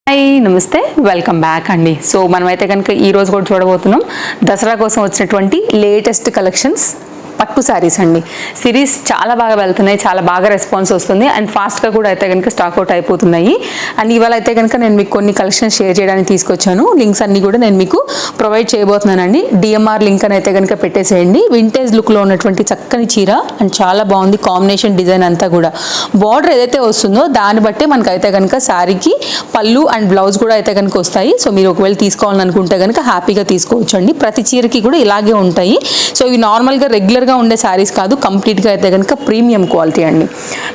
Hi నమస్తే welcome back అండి. So మనమైతే కనుక ఈరోజు కూడా చూడబోతున్నాం దసరా కోసం వచ్చినటువంటి లేటెస్ట్ కలెక్షన్స్ పట్టు శారీస్ అండి. సిరీస్ చాలా బాగా వెళ్తున్నాయి, చాలా బాగా రెస్పాన్స్ వస్తుంది అండ్ ఫాస్ట్గా కూడా అయితే కనుక స్టాక్అవుట్ అయిపోతున్నాయి. అండ్ ఇవాళ అయితే కనుక నేను మీకు కొన్ని కలెక్షన్స్ షేర్ చేయడానికి తీసుకొచ్చాను. లింక్స్ అన్నీ కూడా నేను మీకు ప్రొవైడ్ చేయబోతున్నానండి. డిఎంఆర్ లింక్ అని అయితే కనుక పెట్టేసేయండి. వింటేజ్ లుక్లో ఉన్నటువంటి చక్కని చీర అండ్ చాలా బాగుంది కాంబినేషన్ డిజైన్ అంతా కూడా. బార్డర్ ఏదైతే వస్తుందో దాన్ని బట్టే మనకైతే కనుక శారీకి పళ్ళు అండ్ బ్లౌజ్ కూడా అయితే కనుక వస్తాయి. సో మీరు ఒకవేళ తీసుకోవాలని అనుకుంటే కనుక హ్యాపీగా తీసుకోవచ్చు అండి. ప్రతి చీరకి కూడా ఇలాగే ఉంటాయి. సో ఇవి నార్మల్గా రెగ్యులర్గా ఉండే శారీస్ కాదు, కంప్లీట్గా అయితే కనుక ప్రీమియం క్వాలిటీ అండి.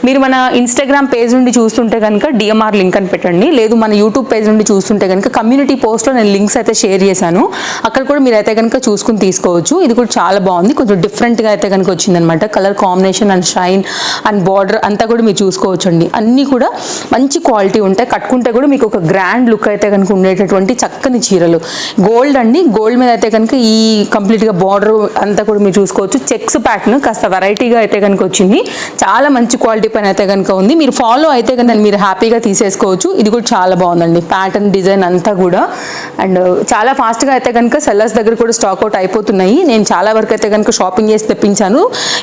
మీరు మన ఇన్స్టాగ్రామ్ పేజ్ నుండి చూస్తుంటే కనుక డిఎంఆర్ లింక్ అని పెట్టండి, లేదు మన యూట్యూబ్ పేజ్ నుండి చూస్తుంటే కనుక కమ్యూనిటీ పోస్ట్లో నేను లింక్స్ అయితే షేర్ చేశాను, అక్కడ కూడా మీరు అయితే కనుక చూసుకుని తీసుకోవచ్చు. ఇది కూడా చాలా బాగుంది, కొంచెం డిఫరెంట్గా అయితే కనుక వచ్చిందనమాట. Colour combination and shine and border అంతా కూడా మీరు చూసుకోవచ్చు అండి. అన్నీ కూడా మంచి క్వాలిటీ ఉంటాయి, కట్టుకుంటే కూడా మీకు ఒక గ్రాండ్ లుక్ అయితే కనుక ఉండేటటువంటి చక్కని చీరలు. గోల్డ్ అండి, గోల్డ్ మీద అయితే కనుక ఈ కంప్లీట్గా బార్డర్ అంతా కూడా మీరు చూసుకోవచ్చు. చెక్స్ ప్యాటర్న్ కాస్త వెరైటీగా అయితే కనుక వచ్చింది, చాలా మంచి క్వాలిటీ పైన అయితే కనుక ఉంది. మీరు ఫాలో అయితే కనుక మీరు హ్యాపీగా తీసేసుకోవచ్చు. ఇది కూడా చాలా బాగుందండి, ప్యాటర్న్ డిజైన్ అంతా కూడా. అండ్ చాలా ఫాస్ట్గా అయితే కనుక సెల్లర్స్ దగ్గర కూడా స్టాక్అవుట్ అయిపోతున్నాయి. నేను చాలా వరకు అయితే కనుక షాపింగ్ చేసి తెప్పించాను.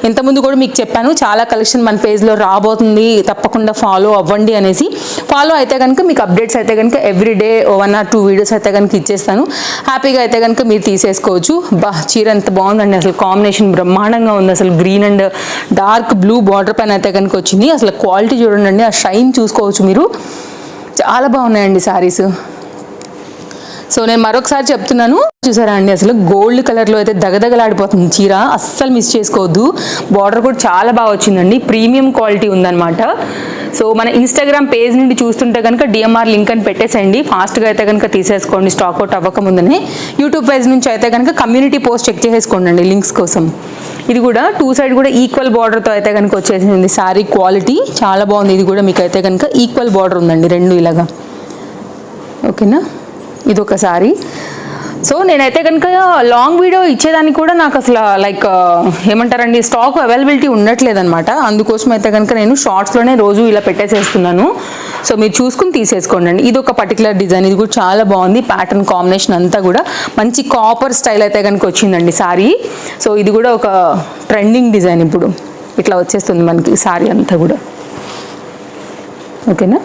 ఇంతకుముందు కూడా మీకు చెప్పాను చాలా కలెక్షన్ మన పేజ్లో రాబోతుంది, తప్పకుండా ఫాలో అవ్వండి అనేసి. ఫాలో అయితే కనుక మీకు అప్డేట్స్ అయితే కనుక ఎవ్రీడే 1 or 2 వీడియోస్ అయితే కనుక ఇచ్చేస్తాను. హ్యాపీగా అయితే కనుక మీరు తీసేసుకోవచ్చు. బా చీర ఎంత బాగుందండి, అసలు కాంబినేషన్ బ్రహ్మాండంగా ఉంది. అసలు green and dark blue border పైన అయితే కనుక వచ్చింది. అసలు క్వాలిటీ చూడండి, ఆ షైన్ చూసుకోవచ్చు మీరు. చాలా బాగున్నాయండి శారీస్. సో నేను మరొకసారి చెప్తున్నాను, చూసారా అండి, అసలు గోల్డ్ కలర్లో అయితే దగదగలాడిపోతుంది చీర, అస్సలు మిస్ చేసుకోవద్దు. బార్డర్ కూడా చాలా బాగా వచ్చిందండి, ప్రీమియం క్వాలిటీ ఉందన్నమాట. సో మన ఇన్స్టాగ్రామ్ పేజ్ నుండి చూస్తుంటే కనుక డిఎంఆర్ లింక్ అని పెట్టేసేయండి, ఫాస్ట్గా అయితే కనుక తీసేసుకోండి స్టాక్అవుట్ అవ్వకముందునే. యూట్యూబ్ పేజ్ నుంచి అయితే కనుక కమ్యూనిటీ పోస్ట్ చెక్ చేసేసుకోండి అండి లింక్స్ కోసం. ఇది కూడా 2 సైడ్ కూడా ఈక్వల్ బార్డర్తో అయితే కనుక వచ్చేసింది. శారీ క్వాలిటీ చాలా బాగుంది. ఇది కూడా మీకు అయితే కనుక ఈక్వల్ బార్డర్ ఉందండి, రెండు ఇలాగా. ఓకేనా, ఇది ఒక శారీ. సో నేనైతే కనుక లాంగ్ వీడియో ఇచ్చేదానికి కూడా నాకు అసలు లైక్ ఏమంటారండి, స్టాక్ అవైలబిలిటీ ఉండట్లేదు అనమాట. అందుకోసం అయితే కనుక నేను షార్ట్స్లోనే రోజు ఇలా పెట్టేసేస్తున్నాను. సో మీరు చూసుకుని తీసేసుకోండి అండి. ఇది ఒక పర్టికులర్ డిజైన్, ఇది కూడా చాలా బాగుంది. ప్యాటర్న్ కాంబినేషన్ అంతా కూడా మంచి కాపర్ స్టైల్ అయితే కనుక వచ్చిందండి శారీ. సో ఇది కూడా ఒక ట్రెండింగ్ డిజైన్, ఇప్పుడు ఇట్లా వచ్చేస్తుంది మనకి శారీ అంతా కూడా. ఓకేనా.